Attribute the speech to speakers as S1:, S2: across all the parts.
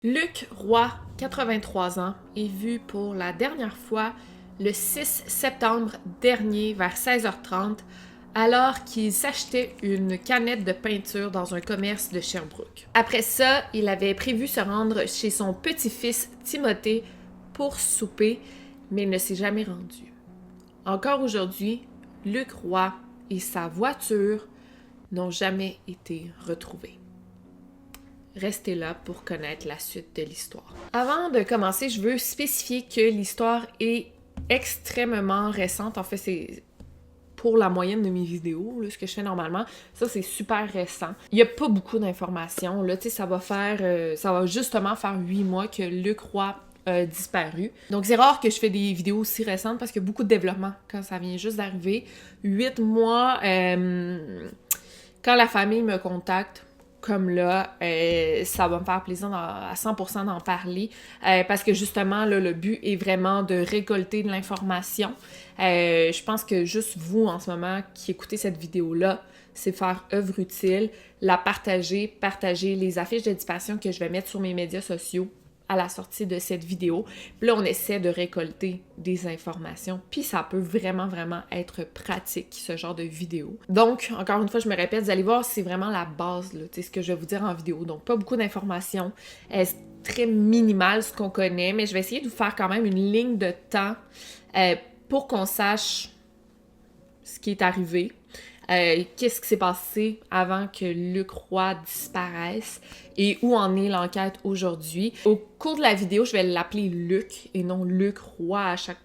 S1: Luc Roy, 83 ans, est vu pour la dernière fois le 6 septembre dernier vers 16h30 alors qu'il s'achetait une canette de peinture dans un commerce de Sherbrooke. Après ça, il avait prévu se rendre chez son petit-fils Timothée pour souper, mais il ne s'est jamais rendu. Encore aujourd'hui, Luc Roy et sa voiture n'ont jamais été retrouvés. Restez là pour connaître la suite de l'histoire. Avant de commencer, je veux spécifier que l'histoire est extrêmement récente. En fait, c'est pour la moyenne de mes vidéos, là, ce que je fais normalement. Ça, c'est super récent. Il n'y a pas beaucoup d'informations. Là, tu sais, ça va justement faire 8 mois que Luc Roy a disparu. Donc, c'est rare que je fais des vidéos aussi récentes parce qu'il y a beaucoup de développement quand ça vient juste d'arriver. 8 mois, quand la famille me contacte, comme là, ça va me faire plaisir à 100% d'en parler parce que justement, là, le but est vraiment de récolter de l'information. Je pense que juste vous, en ce moment, qui écoutez cette vidéo-là, c'est faire œuvre utile, la partager les affiches de disparition que je vais mettre sur mes médias sociaux à la sortie de cette vidéo. Puis là, on essaie de récolter des informations. Puis ça peut vraiment, vraiment être pratique, ce genre de vidéo. Donc, encore une fois, je me répète, vous allez voir, c'est vraiment la base, là, ce que je vais vous dire en vidéo. Donc, pas beaucoup d'informations. C'est très minimal ce qu'on connaît, mais je vais essayer de vous faire quand même une ligne de temps pour qu'on sache ce qui est arrivé. Qu'est-ce qui s'est passé avant que Luc Roy disparaisse et où en est l'enquête aujourd'hui. Au cours de la vidéo, je vais l'appeler Luc et non Luc Roy à chaque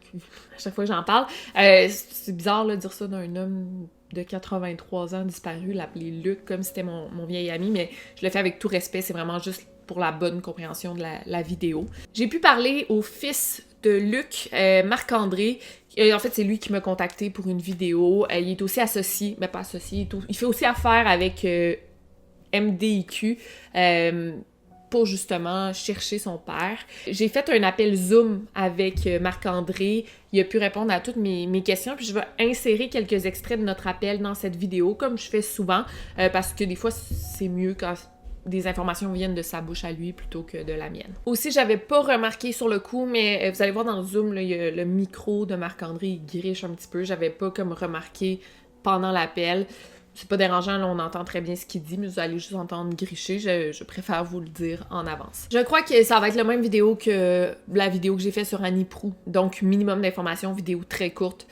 S1: fois que j'en parle. C'est bizarre de dire ça d'un homme de 83 ans disparu, l'appeler Luc comme si c'était mon vieil ami, mais je le fais avec tout respect, c'est vraiment juste pour la bonne compréhension de la vidéo. J'ai pu parler au fils de Luc, Marc-André. En fait, c'est lui qui m'a contacté pour une vidéo. Il est aussi associé, mais pas associé, il fait aussi affaire avec MDIQ pour justement chercher son père. J'ai fait un appel Zoom avec Marc-André. Il a pu répondre à toutes mes questions. Puis je vais insérer quelques extraits de notre appel dans cette vidéo, comme je fais souvent, parce que des fois, c'est mieux quand des informations viennent de sa bouche à lui plutôt que de la mienne. Aussi, j'avais pas remarqué sur le coup, mais vous allez voir dans le Zoom, là, il y a le micro de Marc-André, il griche un petit peu. J'avais pas comme remarqué pendant l'appel. C'est pas dérangeant, là, on entend très bien ce qu'il dit, mais vous allez juste entendre gricher. Je préfère vous le dire en avance. Je crois que ça va être la même vidéo que la vidéo que j'ai faite sur Annie Proulx. Donc, minimum d'informations, vidéo très courte.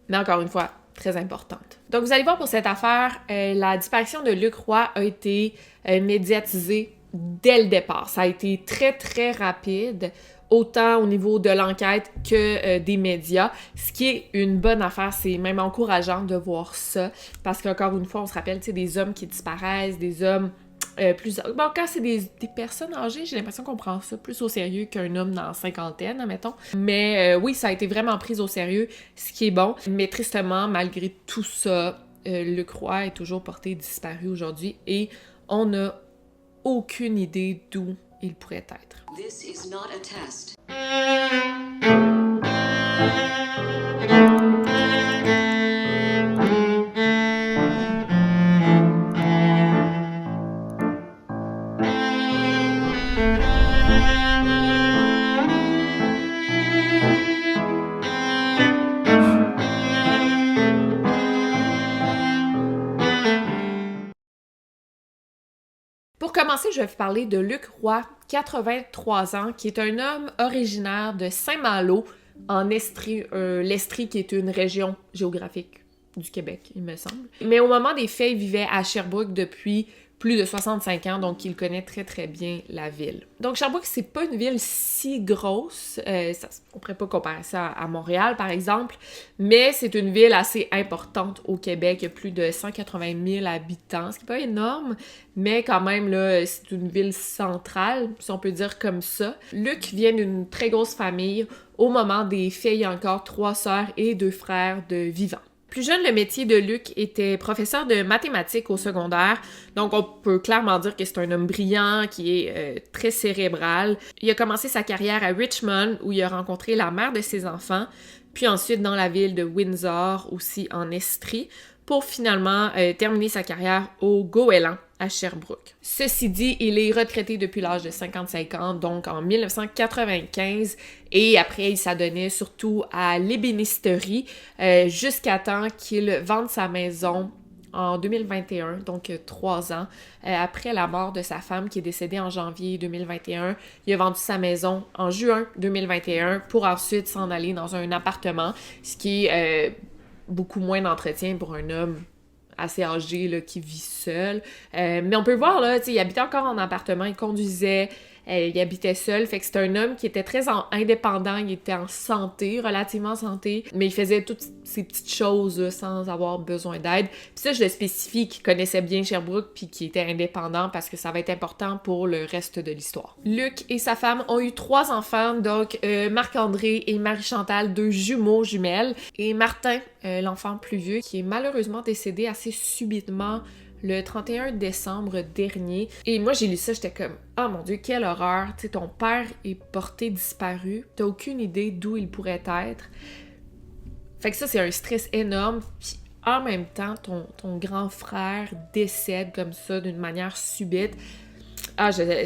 S1: Mais encore une fois, très importante. Donc, vous allez voir pour cette affaire, la disparition de Luc Roy a été médiatisée dès le départ. Ça a été très, très rapide, autant au niveau de l'enquête que des médias, ce qui est une bonne affaire. C'est même encourageant de voir ça, parce qu'encore une fois, on se rappelle, tu sais, des hommes qui disparaissent, des hommes plus... Bon, quand c'est des personnes âgées, j'ai l'impression qu'on prend ça plus au sérieux qu'un homme dans la cinquantaine, admettons. Mais oui, ça a été vraiment pris au sérieux, ce qui est bon. Mais tristement, malgré tout ça, Luc Roy est toujours porté disparu aujourd'hui et on n'a aucune idée d'où il pourrait être. This is not a test. Pour commencer, je vais vous parler de Luc Roy, 83 ans, qui est un homme originaire de Saint-Malo, en Estrie, l'Estrie qui est une région géographique du Québec, il me semble. Mais au moment des faits, il vivait à Sherbrooke depuis plus de 65 ans, donc il connaît très très bien la ville. Donc Sherbrooke, c'est pas une ville si grosse, on pourrait pas comparer ça à Montréal par exemple, mais c'est une ville assez importante au Québec, il y a plus de 180 000 habitants, ce qui est pas énorme, mais quand même là, c'est une ville centrale, si on peut dire comme ça. Luc vient d'une très grosse famille. Au moment des faits, il y a encore 3 sœurs et 2 frères de vivants. Plus jeune, le métier de Luc était professeur de mathématiques au secondaire, donc on peut clairement dire que c'est un homme brillant, qui est très cérébral. Il a commencé sa carrière à Richmond, où il a rencontré la mère de ses enfants, puis ensuite dans la ville de Windsor, aussi en Estrie, pour finalement terminer sa carrière au Goéland, à Sherbrooke. Ceci dit, il est retraité depuis l'âge de 55 ans, donc en 1995, et après, il s'adonnait surtout à l'ébénisterie jusqu'à temps qu'il vende sa maison en 2021, donc 3 ans, après la mort de sa femme qui est décédée en janvier 2021. Il a vendu sa maison en juin 2021 pour ensuite s'en aller dans un appartement, ce qui est beaucoup moins d'entretien pour un homme assez âgé là, qui vit seul. Mais on peut voir, là, il habitait encore en appartement, il conduisait, il habitait seul, fait que c'est un homme qui était très indépendant, il était en santé, relativement en santé, mais il faisait toutes ces petites choses là, sans avoir besoin d'aide. Puis ça, je le spécifie, qu'il connaissait bien Sherbrooke puis qu'il était indépendant parce que ça va être important pour le reste de l'histoire. Luc et sa femme ont eu 3 enfants, donc Marc-André et Marie-Chantal, 2 jumeaux jumelles, et Martin, l'enfant plus vieux, qui est malheureusement décédé assez subitement le 31 décembre dernier. Et moi, j'ai lu ça, j'étais comme « Oh mon Dieu, quelle horreur! Tu sais, ton père est porté disparu. T'as aucune idée d'où il pourrait être. » Fait que ça, c'est un stress énorme. Puis en même temps, ton grand frère décède comme ça d'une manière subite.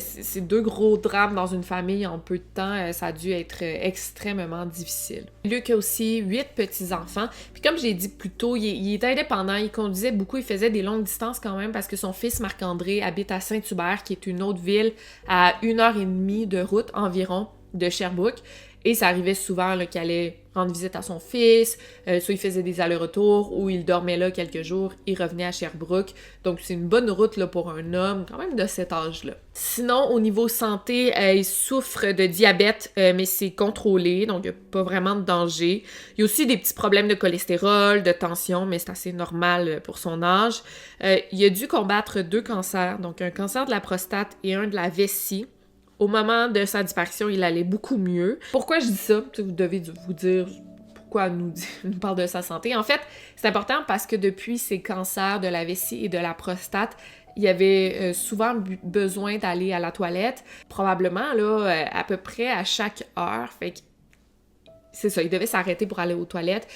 S1: C'est 2 gros drames dans une famille en peu de temps. Ça a dû être extrêmement difficile. Luc a aussi 8 petits-enfants. Puis comme j'ai dit plus tôt, il est indépendant, il conduisait beaucoup, il faisait des longues distances quand même parce que son fils Marc-André habite à Saint-Hubert, qui est une autre ville à 1h30 de route environ de Sherbrooke. Et ça arrivait souvent là, qu'il allait rendre visite à son fils, soit il faisait des allers-retours, ou il dormait là quelques jours, il revenait à Sherbrooke. Donc c'est une bonne route là, pour un homme quand même de cet âge-là. Sinon, au niveau santé, il souffre de diabète, mais c'est contrôlé, donc il n'y a pas vraiment de danger. Il y a aussi des petits problèmes de cholestérol, de tension, mais c'est assez normal pour son âge. Il a dû combattre 2 cancers, donc un cancer de la prostate et un de la vessie. Au moment de sa disparition, il allait beaucoup mieux. Pourquoi je dis ça? Vous devez vous dire pourquoi elle nous parle de sa santé. En fait, c'est important parce que depuis ces cancers de la vessie et de la prostate, il avait souvent besoin d'aller à la toilette, probablement là, à peu près à chaque heure. Fait que c'est ça, il devait s'arrêter pour aller aux toilettes.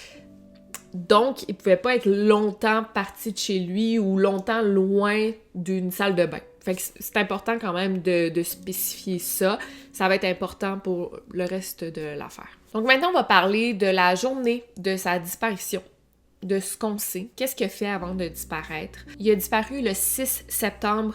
S1: Donc, il pouvait pas être longtemps parti de chez lui ou longtemps loin d'une salle de bain. Fait que c'est important quand même de spécifier ça. Ça va être important pour le reste de l'affaire. Donc maintenant, on va parler de la journée de sa disparition, de ce qu'on sait. Qu'est-ce qu'il a fait avant de disparaître? Il a disparu le 6 septembre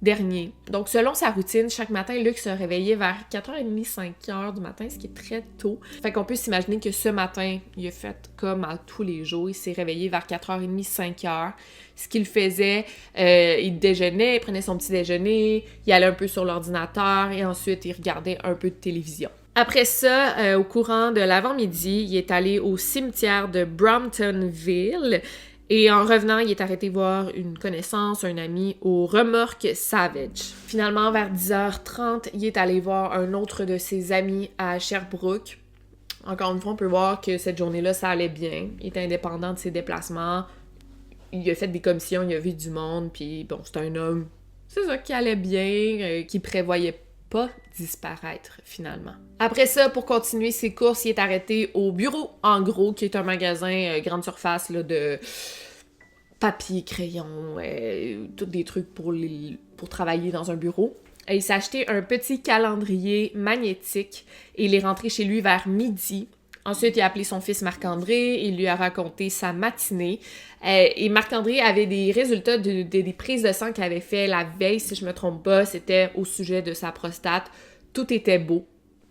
S1: dernier. Donc, selon sa routine, chaque matin, Luc se réveillait vers 4h30, 5h du matin, ce qui est très tôt. Fait qu'on peut s'imaginer que ce matin, il a fait comme à tous les jours. Il s'est réveillé vers 4h30, 5h. Ce qu'il faisait, il déjeunait, il prenait son petit déjeuner, il allait un peu sur l'ordinateur et ensuite, il regardait un peu de télévision. Après ça, au courant de l'avant-midi, il est allé au cimetière de Bramptonville. Et en revenant, il est arrêté voir une connaissance, un ami, au Remorque Savage. Finalement, vers 10h30, il est allé voir un autre de ses amis à Sherbrooke. Encore une fois, on peut voir que cette journée-là, ça allait bien. Il était indépendant de ses déplacements. Il a fait des commissions, il a vu du monde, puis bon, c'est un homme, c'est ça, qui allait bien, qui prévoyait pas disparaître finalement. Après ça, pour continuer ses courses, il est arrêté au Bureau En Gros, qui est un magasin grande surface là, de papier, crayon, tous des trucs pour travailler dans un bureau. Et il s'est acheté un petit calendrier magnétique et il est rentré chez lui vers midi. Ensuite, il a appelé son fils Marc-André, il lui a raconté sa matinée. Et Marc-André avait des résultats des prises de sang qu'il avait fait la veille, si je me trompe pas, c'était au sujet de sa prostate. Tout était beau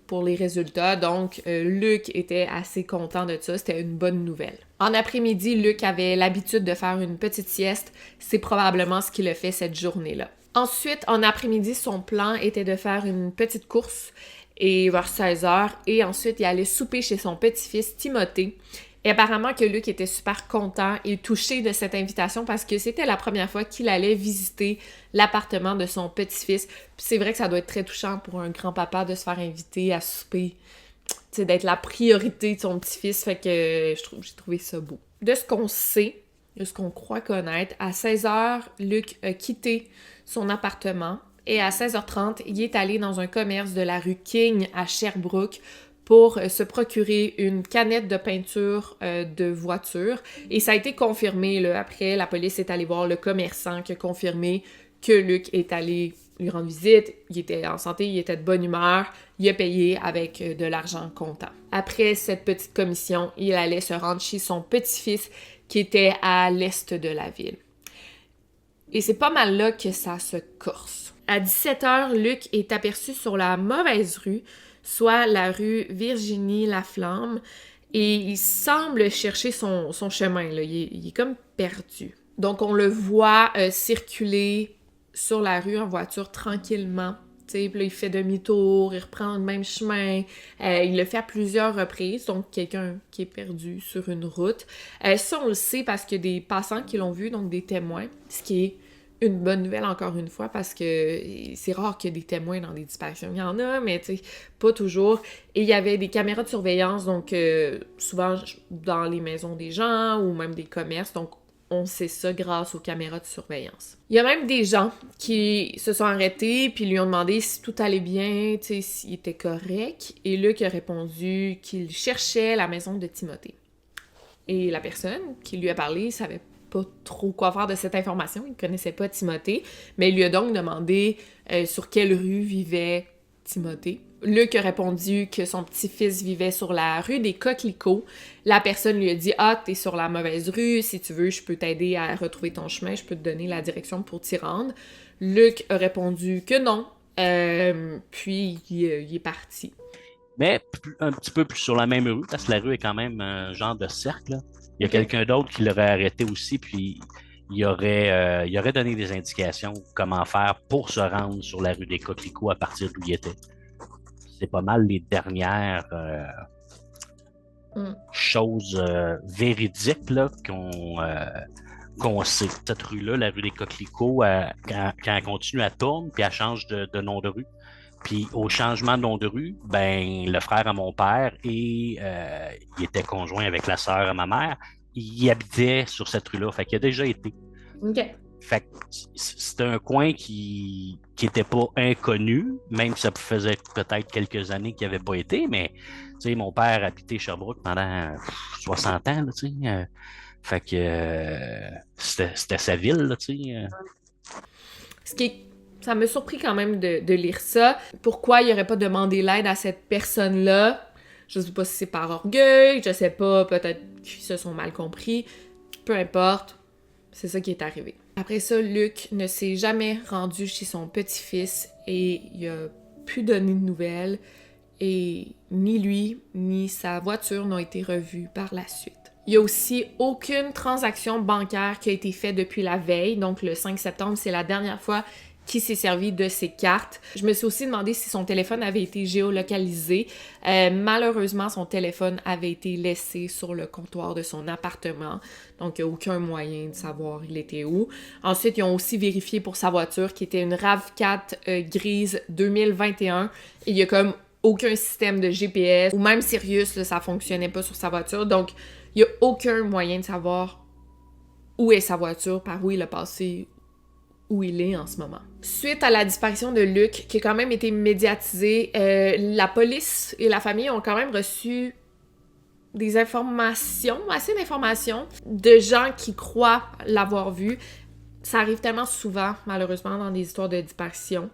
S1: pour les résultats, donc Luc était assez content de ça, c'était une bonne nouvelle. En après-midi, Luc avait l'habitude de faire une petite sieste, c'est probablement ce qu'il a fait cette journée-là. Ensuite, en après-midi, son plan était de faire une petite course et vers 16h, et ensuite il allait souper chez son petit-fils Timothée. Et apparemment que Luc était super content et touché de cette invitation parce que c'était la première fois qu'il allait visiter l'appartement de son petit-fils. Puis c'est vrai que ça doit être très touchant pour un grand-papa de se faire inviter à souper, tu sais, d'être la priorité de son petit-fils, fait que j'ai trouvé ça beau. De ce qu'on sait, de ce qu'on croit connaître, à 16h, Luc a quitté son appartement. Et à 16h30, il est allé dans un commerce de la rue King à Sherbrooke pour se procurer une canette de peinture de voiture. Et ça a été confirmé, là, après, la police est allée voir le commerçant qui a confirmé que Luc est allé lui rendre visite, il était en santé, il était de bonne humeur, il a payé avec de l'argent comptant. Après cette petite commission, il allait se rendre chez son petit-fils qui était à l'est de la ville. Et c'est pas mal là que ça se corse. À 17h, Luc est aperçu sur la mauvaise rue, soit la rue Virginie-Laflamme, et il semble chercher son chemin, là. Il est comme perdu. Donc on le voit circuler sur la rue en voiture tranquillement. Puis là, il fait demi-tour, il reprend le même chemin. Il le fait à plusieurs reprises, donc quelqu'un qui est perdu sur une route. Ça, on le sait parce qu'il y a des passants qui l'ont vu, donc des témoins, ce qui est une bonne nouvelle encore une fois, parce que c'est rare qu'il y ait des témoins dans des disparitions. Il y en a, mais tu sais, pas toujours. Et il y avait des caméras de surveillance, donc souvent dans les maisons des gens ou même des commerces, donc on sait ça grâce aux caméras de surveillance. Il y a même des gens qui se sont arrêtés puis lui ont demandé si tout allait bien, tu sais, s'il était correct. Et Luc a répondu qu'il cherchait la maison de Timothée. Et la personne qui lui a parlé savait pas trop quoi faire de cette information. Il connaissait pas Timothée, mais il lui a donc demandé sur quelle rue vivait Timothée. Luc a répondu que son petit-fils vivait sur la rue des Coquelicots. La personne lui a dit « Ah, t'es sur la mauvaise rue, si tu veux, je peux t'aider à retrouver ton chemin, je peux te donner la direction pour t'y rendre. » Luc a répondu que non, puis il est parti.
S2: Mais un petit peu plus sur la même rue, parce que la rue est quand même un genre de cercle, là. Il y a quelqu'un d'autre qui l'aurait arrêté aussi, puis il aurait donné des indications comment faire pour se rendre sur la rue des Coquelicots à partir d'où il était. C'est pas mal les dernières choses véridiques là, qu'on sait. Cette rue-là, la rue des Coquelicots, quand elle continue à tourner, puis elle change de nom de rue. Puis au changement de nom de rue, ben le frère à mon père et il était conjoint avec la sœur à ma mère. Il habitait sur cette rue-là, fait qu'il a déjà été.
S1: OK.
S2: Fait que c'était un coin qui était pas inconnu, même si ça faisait peut-être quelques années qu'il n'y avait pas été, mais tu sais, mon père habitait Sherbrooke pendant 60 ans, là, tu sais. Fait que c'était sa ville, là, tu sais.
S1: Ce qui est... Ça m'a surpris quand même de lire ça. Pourquoi il n'aurait pas demandé l'aide à cette personne-là? Je sais pas si c'est par orgueil, je sais pas, peut-être qu'ils se sont mal compris. Peu importe, c'est ça qui est arrivé. Après ça, Luc ne s'est jamais rendu chez son petit-fils et il a plus donné de nouvelles. Et ni lui, ni sa voiture n'ont été revus par la suite. Il y a aussi aucune transaction bancaire qui a été faite depuis la veille, donc le 5 septembre, c'est la dernière fois qu'il s'est servi de ses cartes. Je me suis aussi demandé si son téléphone avait été géolocalisé. Malheureusement, son téléphone avait été laissé sur le comptoir de son appartement, donc il n'y a aucun moyen de savoir il était où. Ensuite, ils ont aussi vérifié pour sa voiture, qui était une RAV4 grise 2021, et il y a comme aucun système de GPS, ou même Sirius, là, ça fonctionnait pas sur sa voiture, donc il n'y a aucun moyen de savoir où est sa voiture, par où il a passé, où il est en ce moment. Suite à la disparition de Luc, qui a quand même été médiatisée, la police et la famille ont quand même reçu des informations, assez d'informations, de gens qui croient l'avoir vu. Ça arrive tellement souvent, malheureusement, dans des histoires de disparition.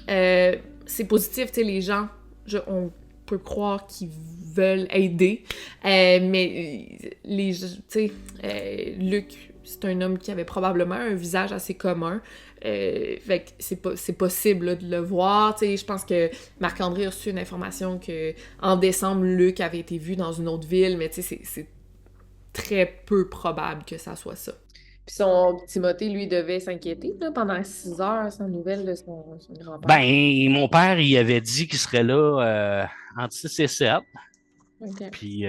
S1: C'est positif, tu sais, les gens, on peut croire qu'ils veulent aider, mais tu sais, Luc, c'est un homme qui avait probablement un visage assez commun. Fait que c'est possible là, de le voir. T'sais, je pense que Marc-André a reçu une information que en décembre, Luc avait été vu dans une autre ville, mais c'est très peu probable que ça soit ça. Puis son Timothée, lui, devait s'inquiéter là, pendant 6 heures sans nouvelles de son grand-père.
S2: Ben, mon père, il avait dit qu'il serait là entre 6 et 7.
S1: Okay.
S2: Puis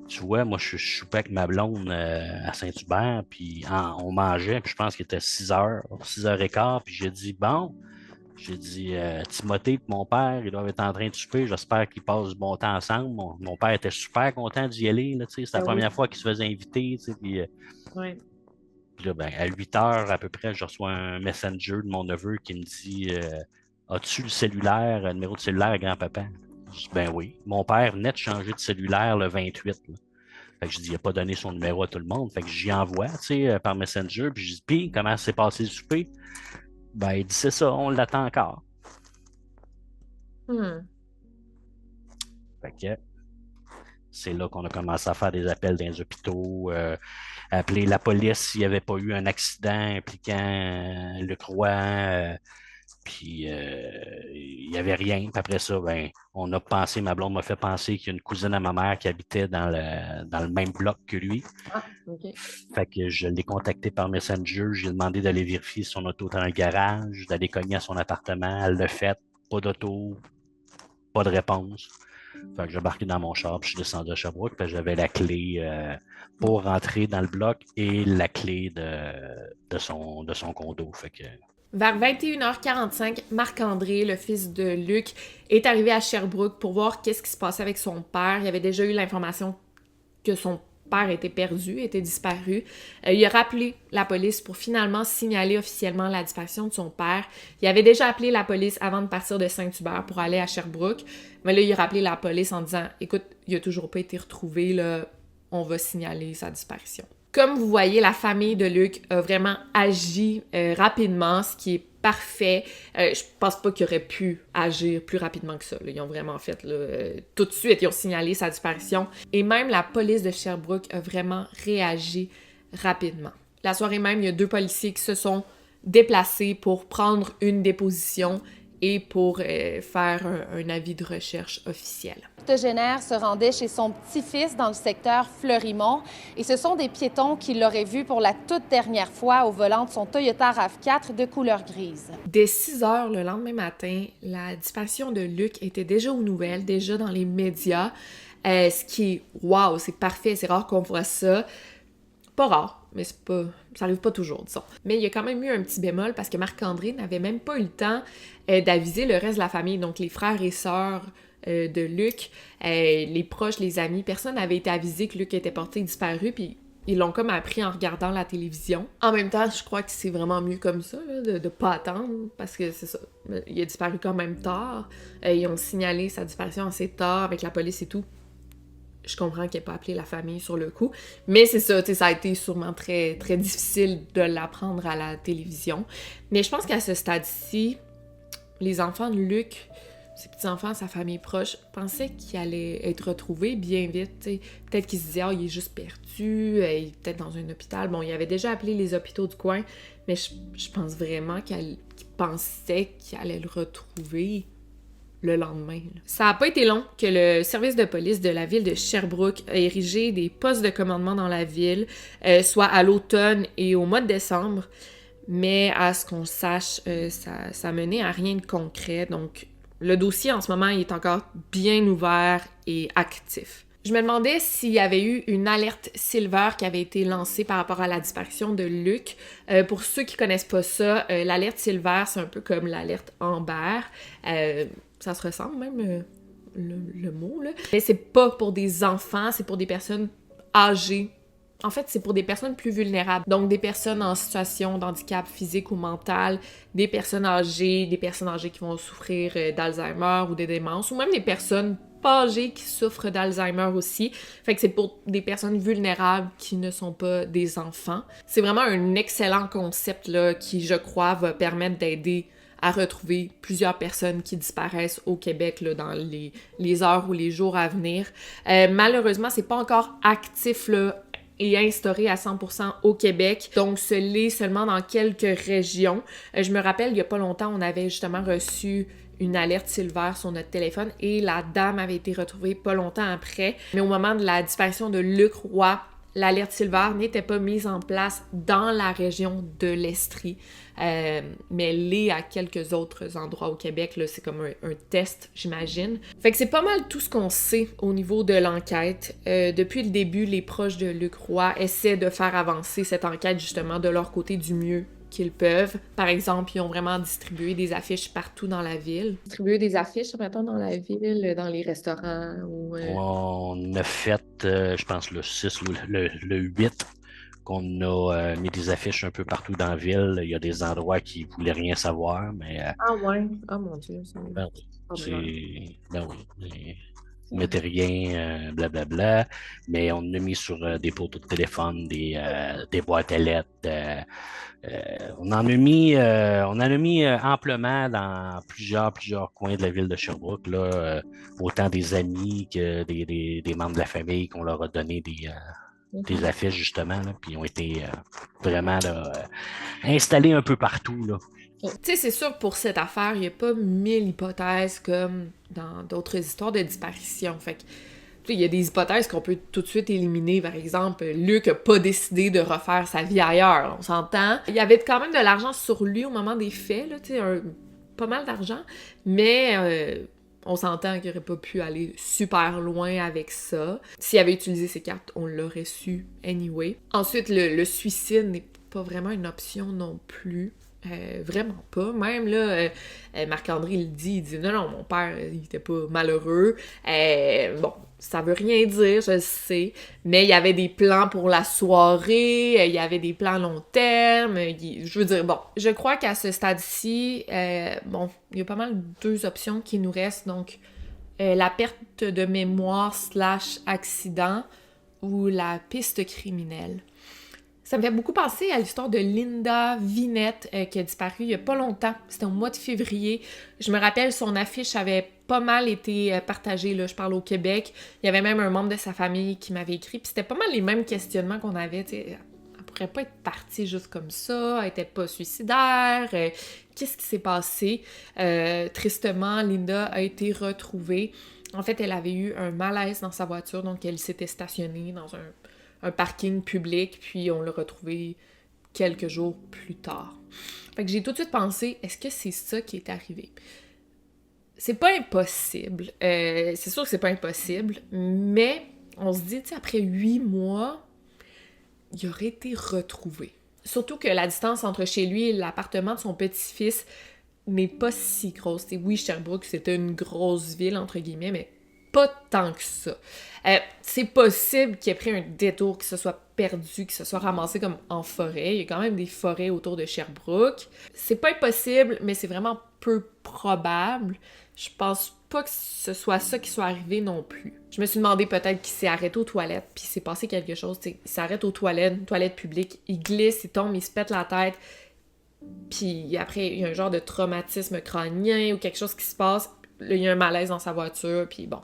S2: tu vois, moi, je soupais avec ma blonde à Saint-Hubert, puis on mangeait, puis je pense qu'il était 6 heures, 6 heures et quart, puis j'ai dit, Timothée et mon père, ils doivent être en train de souper, j'espère qu'ils passent du bon temps ensemble. Mon père était super content d'y aller, là, c'était la première fois qu'il se faisait inviter, puis,
S1: ouais.
S2: Puis là, ben, à 8 heures à peu près, je reçois un messenger de mon neveu qui me dit As-tu le cellulaire, le numéro de cellulaire à grand-papa? Je dis ben oui. Mon père venait de changer de cellulaire le 28. Là. Fait que je dis, il n'a pas donné son numéro à tout le monde. Fait que j'y envoie, tu sais, par Messenger. Puis je dis, puis, comment s'est passé le souper? Ben, il dit, c'est ça, on l'attend encore.
S1: Hmm.
S2: Fait que c'est là qu'on a commencé à faire des appels dans les hôpitaux, appeler la police s'il n'y avait pas eu un accident impliquant le Croix. Puis il n'y avait rien. Puis après ça, ben, on a pensé, ma blonde m'a fait penser qu'il y a une cousine à ma mère qui habitait dans le même bloc que lui.
S1: Ah, OK.
S2: Fait que je l'ai contacté par Messenger. J'ai demandé d'aller vérifier son auto dans le garage, d'aller cogner à son appartement. Elle l'a fait. Pas d'auto, pas de réponse. Fait que j'ai embarqué dans mon char, puis je suis descendu à Sherbrooke, puis j'avais la clé pour rentrer dans le bloc et la clé de son condo. Fait que
S1: Vers 21h45, Marc-André, le fils de Luc, est arrivé à Sherbrooke pour voir qu'est-ce qui se passait avec son père. Il avait déjà eu l'information que son père était perdu, était disparu. Il a rappelé la police pour finalement signaler officiellement la disparition de son père. Il avait déjà appelé la police avant de partir de Saint-Hubert pour aller à Sherbrooke. Mais là, il a rappelé la police en disant « Écoute, il a toujours pas été retrouvé, là, on va signaler sa disparition. » Comme vous voyez, la famille de Luc a vraiment agi rapidement, ce qui est parfait. Je pense pas qu'ils auraient pu agir plus rapidement que ça. Là. Ils ont vraiment fait tout de suite, ils ont signalé sa disparition. Et même la police de Sherbrooke a vraiment réagi rapidement. La soirée même, il y a 2 policiers qui se sont déplacés pour prendre une déposition et pour faire un avis de recherche officiel.
S3: Octogénaire se rendait chez son petit-fils dans le secteur Fleurimont et ce sont des piétons qui l'auraient vu pour la toute dernière fois au volant de son Toyota RAV4 de couleur grise.
S1: Dès 6 heures le lendemain matin, la disparition de Luc était déjà aux nouvelles, déjà dans les médias, ce qui est wow, c'est parfait, c'est rare qu'on voit ça. Pas rare, mais ça arrive pas toujours, disons. Mais il y a quand même eu un petit bémol parce que Marc-André n'avait même pas eu le temps d'aviser le reste de la famille, donc les frères et sœurs de Luc, les proches, les amis, personne n'avait été avisé que Luc était porté disparu, puis ils l'ont comme appris en regardant la télévision. En même temps, je crois que c'est vraiment mieux comme ça, là, de pas attendre, parce que c'est ça, il a disparu quand même tard. Ils ont signalé sa disparition assez tard avec la police et tout. Je comprends qu'il n'ait pas appelé la famille sur le coup, mais c'est ça, ça a été sûrement très, très difficile de l'apprendre à la télévision. Mais je pense qu'à ce stade-ci, les enfants de Luc, ses petits-enfants, sa famille proche, pensaient qu'il allait être retrouvé bien vite. T'sais. Peut-être qu'ils se disaient « Ah, il est juste perdu, il est peut-être dans un hôpital. » Bon, il avait déjà appelé les hôpitaux du coin, mais je pense vraiment qu'il pensait qu'il allait le retrouver le lendemain. Là. Ça n'a pas été long que le service de police de la ville de Sherbrooke a érigé des postes de commandement dans la ville, soit à l'automne et au mois de décembre, mais à ce qu'on sache, ça menait à rien de concret. Donc, le dossier, en ce moment, il est encore bien ouvert et actif. Je me demandais s'il y avait eu une alerte Silver qui avait été lancée par rapport à la disparition de Luc. Pour ceux qui connaissent pas ça, l'alerte Silver, c'est un peu comme l'alerte Amber. Ça se ressemble même, le mot, là. Mais c'est pas pour des enfants, c'est pour des personnes âgées. En fait, c'est pour des personnes plus vulnérables. Donc, des personnes en situation d'handicap physique ou mental, des personnes âgées qui vont souffrir d'Alzheimer ou de démence, ou même des personnes pas âgées qui souffrent d'Alzheimer aussi. Fait que c'est pour des personnes vulnérables qui ne sont pas des enfants. C'est vraiment un excellent concept, là, qui, je crois, va permettre d'aider à retrouver plusieurs personnes qui disparaissent au Québec là, dans les heures ou les jours à venir. Malheureusement, c'est pas encore actif là, et instauré à 100% au Québec, donc ce l'est seulement dans quelques régions. Je me rappelle, il y a pas longtemps, on avait justement reçu une alerte Silver sur notre téléphone et la dame avait été retrouvée pas longtemps après. Mais au moment de la disparition de Luc Roy, l'alerte Silver n'était pas mise en place dans la région de l'Estrie, mais elle l'est à quelques autres endroits au Québec. Là, c'est comme un test, j'imagine. Fait que c'est pas mal tout ce qu'on sait au niveau de l'enquête. Depuis le début, les proches de Luc Roy essaient de faire avancer cette enquête justement de leur côté du mieux qu'ils peuvent. Par exemple, ils ont vraiment distribué des affiches partout dans la ville. Distribuer des affiches, mettons, dans la ville, dans les restaurants ou...
S2: On a fait, je pense, le 6 ou le 8, qu'on a mis des affiches un peu partout dans la ville. Il y a des endroits qui ne voulaient rien savoir, mais...
S1: Ah ouais? Ah mon Dieu,
S2: ben oui, ben oui. Vous mettez rien, blablabla, mais on a mis sur des poteaux de téléphone, des boîtes à lettres. On en a mis amplement dans plusieurs coins de la ville de Sherbrooke, là, autant des amis que des membres de la famille qu'on leur a donné des affiches, justement, là, puis ils ont été vraiment là, installés un peu partout, là.
S1: Tu sais, c'est sûr, pour cette affaire, il n'y a pas 1000 hypothèses comme dans d'autres histoires de disparition. Fait que, tu sais, il y a des hypothèses qu'on peut tout de suite éliminer. Par exemple, Luc n'a pas décidé de refaire sa vie ailleurs, on s'entend. Il y avait quand même de l'argent sur lui au moment des faits, là, tu sais, pas mal d'argent, mais on s'entend qu'il n'aurait pas pu aller super loin avec ça. S'il avait utilisé ses cartes, on l'aurait su anyway. Ensuite, le suicide n'est pas vraiment une option non plus. Vraiment pas. Même là, Marc-André il dit non, mon père, il était pas malheureux. Bon, ça veut rien dire, je le sais, mais il y avait des plans pour la soirée, il y avait des plans à long terme. Je veux dire, bon, je crois qu'à ce stade-ci, bon, il y a pas mal deux options qui nous restent. Donc, la perte de mémoire / accident ou la piste criminelle. Ça me fait beaucoup penser à l'histoire de Linda Vinette qui a disparu il y a pas longtemps. C'était au mois de février. Je me rappelle, son affiche avait pas mal été partagée, là, je parle au Québec. Il y avait même un membre de sa famille qui m'avait écrit. Puis c'était pas mal les mêmes questionnements qu'on avait. T'sais. Elle pourrait pas être partie juste comme ça. Elle était pas suicidaire. Qu'est-ce qui s'est passé? Tristement, Linda a été retrouvée. En fait, elle avait eu un malaise dans sa voiture, donc elle s'était stationnée dans un parking public, puis on l'a retrouvé quelques jours plus tard. Fait que j'ai tout de suite pensé, est-ce que c'est ça qui est arrivé? C'est pas impossible. C'est sûr que c'est pas impossible, mais on se dit, tu sais, après 8 mois, il aurait été retrouvé. Surtout que la distance entre chez lui et l'appartement de son petit-fils n'est pas si grosse. T'sais, oui, Sherbrooke, c'était une grosse ville, entre guillemets, mais pas tant que ça. C'est possible qu'il ait pris un détour, qu'il se soit perdu, qu'il se soit ramassé comme en forêt. Il y a quand même des forêts autour de Sherbrooke. C'est pas impossible, mais c'est vraiment peu probable. Je pense pas que ce soit ça qui soit arrivé non plus. Je me suis demandé peut-être qu'il s'est arrêté aux toilettes, puis il s'est passé quelque chose. T'sais, il s'arrête aux toilettes publiques, il glisse, il tombe, il se pète la tête, puis après, il y a un genre de traumatisme crânien ou quelque chose qui se passe. Là, il y a un malaise dans sa voiture, puis bon.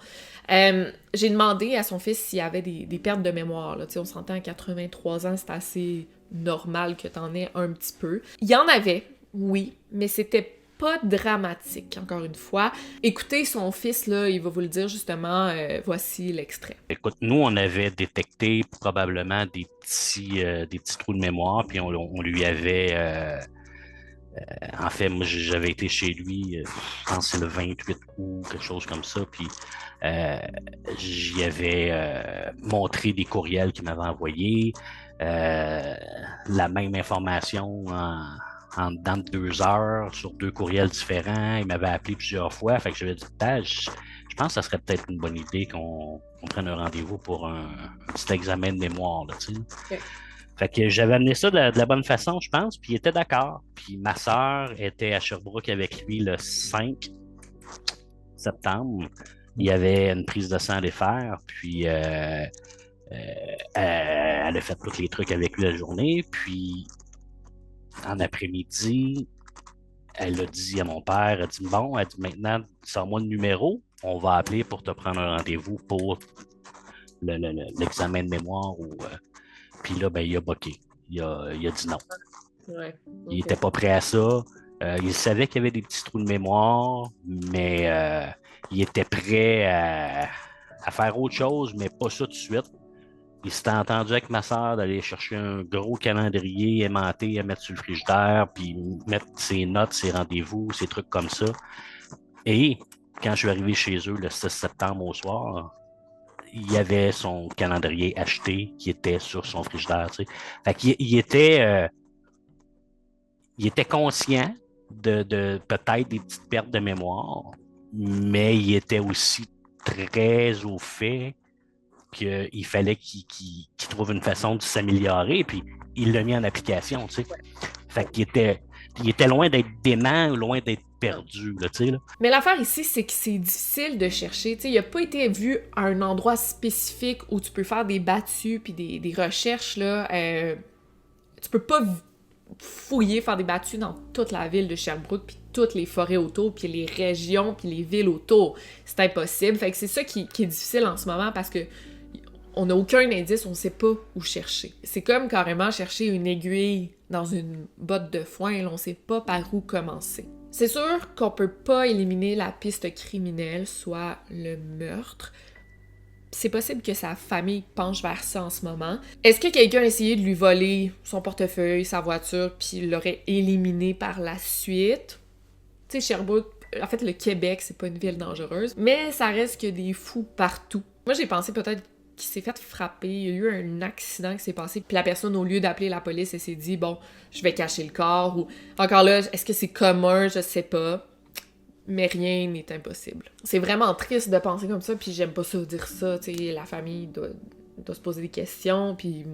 S1: J'ai demandé à son fils s'il y avait des pertes de mémoire. Là. On s'entend à 83 ans, c'est assez normal que t'en aies un petit peu. Il y en avait, oui, mais c'était pas dramatique, encore une fois. Écoutez, son fils, là, il va vous le dire justement, voici l'extrait.
S2: Écoute, nous, on avait détecté probablement des petits trous de mémoire, puis on lui avait... en fait, moi, j'avais été chez lui, je pense que c'est le 28 août, quelque chose comme ça, puis j'y avais montré des courriels qu'il m'avait envoyés, la même information en dedans de 2 heures sur 2 courriels différents. Il m'avait appelé plusieurs fois, fait que j'avais dit, je pense que ça serait peut-être une bonne idée qu'on prenne un rendez-vous pour un petit examen de mémoire, là, tu sais. Okay. Fait que j'avais amené ça de la bonne façon, je pense, puis il était d'accord. Puis ma sœur était à Sherbrooke avec lui le 5 septembre. Il y avait une prise de sang à les faire, puis elle a fait tous les trucs avec lui la journée. Puis en après-midi, elle a dit à mon père, elle a dit, bon, elle dit, maintenant, sors-moi le numéro, on va appeler pour te prendre un rendez-vous pour l'examen de mémoire ou... Puis là, ben, il a boqué. Il a dit non.
S1: Ouais, okay.
S2: Il n'était pas prêt à ça. Il savait qu'il y avait des petits trous de mémoire, mais il était prêt à faire autre chose, mais pas ça tout de suite. Il s'était entendu avec ma soeur d'aller chercher un gros calendrier aimanté à mettre sur le frigidaire, puis mettre ses notes, ses rendez-vous, ses trucs comme ça. Et quand je suis arrivé chez eux le 6 septembre au soir, il y avait son calendrier acheté qui était sur son frigidaire. Tu sais. Fait qu'il il était conscient de peut-être des petites pertes de mémoire, mais il était aussi très au fait qu'il fallait qu'il trouve une façon de s'améliorer, puis il l'a mis en application. Tu sais. Fait qu'il était loin d'être dément, loin d'être perdu, là, tu sais, là.
S1: Mais l'affaire ici, c'est que c'est difficile de chercher. Tu sais, il n'a pas été vu à un endroit spécifique où tu peux faire des battues puis des recherches, là. Tu peux pas fouiller, faire des battues dans toute la ville de Sherbrooke puis toutes les forêts autour puis les régions puis les villes autour. C'est impossible. Fait que c'est ça qui est difficile en ce moment parce que on n'a aucun indice, on sait pas où chercher. C'est comme carrément chercher une aiguille dans une botte de foin, là, on sait pas par où commencer. C'est sûr qu'on peut pas éliminer la piste criminelle, soit le meurtre. C'est possible que sa famille penche vers ça en ce moment. Est-ce que quelqu'un a essayé de lui voler son portefeuille, sa voiture, puis l'aurait éliminé par la suite? Tu sais, Sherbrooke, en fait, le Québec, c'est pas une ville dangereuse, mais ça reste que des fous partout. Moi, j'ai pensé peut-être qu'il s'est fait frapper, il y a eu un accident qui s'est passé, puis la personne, au lieu d'appeler la police, elle s'est dit, bon, je vais cacher le corps, ou encore là, est-ce que c'est commun, je sais pas, mais rien n'est impossible. C'est vraiment triste de penser comme ça, puis j'aime pas ça dire ça, tu sais, la famille doit se poser des questions, puis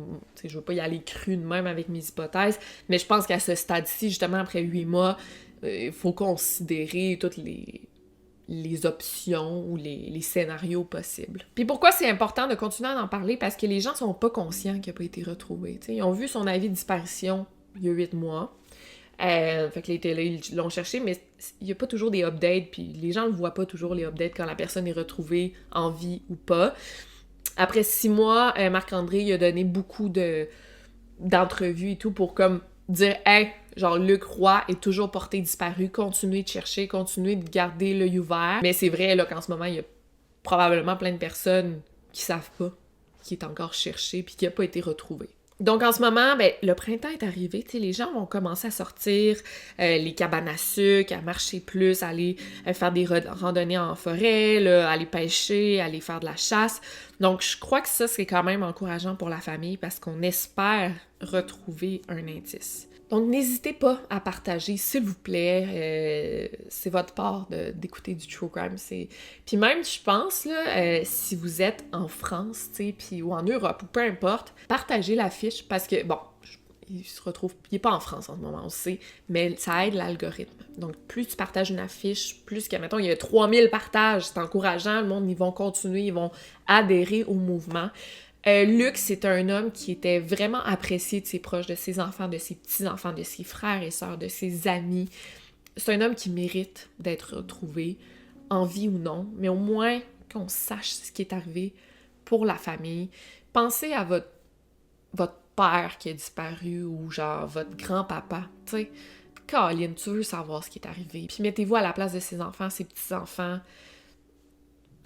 S1: je veux pas y aller cru de même avec mes hypothèses, mais je pense qu'à ce stade-ci, justement, après 8 mois, il faut considérer toutes les options ou les scénarios possibles. Puis pourquoi c'est important de continuer à en parler? Parce que les gens sont pas conscients qu'il n'a pas été retrouvé. T'sais, ils ont vu son avis de disparition il y a 8 mois. Fait que les télés, ils l'ont cherché, mais il n'y a pas toujours des updates, puis les gens ne voient pas toujours les updates quand la personne est retrouvée en vie ou pas. Après 6 mois, Marc-André il a donné beaucoup d'entrevues et tout pour comme dire « Hey, genre Luc Roy est toujours porté disparu, continuez de chercher, continuez de garder l'œil ouvert. » Mais c'est vrai là qu'en ce moment, il y a probablement plein de personnes qui savent pas qu'il est encore cherché puis qu'il n'a pas été retrouvé. Donc en ce moment, ben, le printemps est arrivé, tu sais, les gens vont commencer à sortir les cabanes à sucre, à marcher plus, à aller faire des randonnées en forêt, là, aller pêcher, aller faire de la chasse. Donc je crois que ça, c'est quand même encourageant pour la famille parce qu'on espère retrouver un indice. Donc n'hésitez pas à partager, s'il vous plaît, c'est votre part d'écouter du true crime. Puis même, je pense, là, si vous êtes en France, tu sais, puis ou en Europe, ou peu importe, partagez l'affiche parce que, bon, il est pas en France en ce moment, on sait, mais ça aide l'algorithme. Donc plus tu partages une affiche, plus que, mettons, il y a 3000 partages, c'est encourageant, le monde, ils vont continuer, ils vont adhérer au mouvement. Luc, c'est un homme qui était vraiment apprécié de ses proches, de ses enfants, de ses petits-enfants, de ses frères et sœurs, de ses amis. C'est un homme qui mérite d'être retrouvé, en vie ou non, mais au moins qu'on sache ce qui est arrivé pour la famille. Pensez à votre père qui a disparu ou genre votre grand-papa, tu sais. Caroline, tu veux savoir ce qui est arrivé. Puis mettez-vous à la place de ses enfants, ses petits-enfants.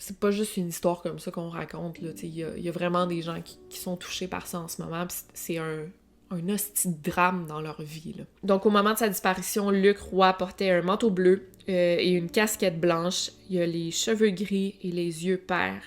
S1: C'est pas juste une histoire comme ça qu'on raconte, là, il y a vraiment des gens qui sont touchés par ça en ce moment, pis c'est un hostie de drame dans leur vie, là. Donc, au moment de sa disparition, Luc Roy portait un manteau bleu et une casquette blanche. Il a les cheveux gris et les yeux pairs.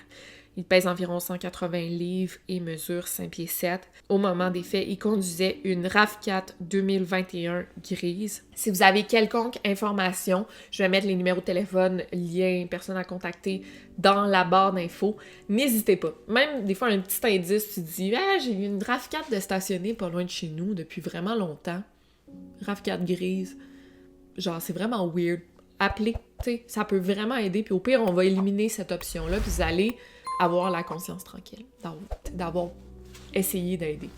S1: Il pèse environ 180 livres et mesure 5 pieds 7. Au moment des faits, il conduisait une RAV4 2021 grise. Si vous avez quelconque information, je vais mettre les numéros de téléphone, liens, personnes à contacter dans la barre d'infos. N'hésitez pas. Même des fois, un petit indice, tu te dis « Ah, j'ai eu une RAV4 de stationner pas loin de chez nous depuis vraiment longtemps. RAV4 grise. » Genre, c'est vraiment weird. Appelez, tu sais, ça peut vraiment aider. Puis au pire, on va éliminer cette option-là, puis vous allez avoir la conscience tranquille d'avoir essayé d'aider.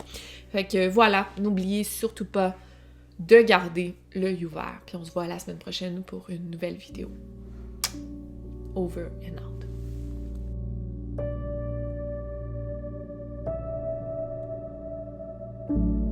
S1: Fait que voilà, n'oubliez surtout pas de garder l'œil ouvert. Puis on se voit la semaine prochaine pour une nouvelle vidéo. Over and out.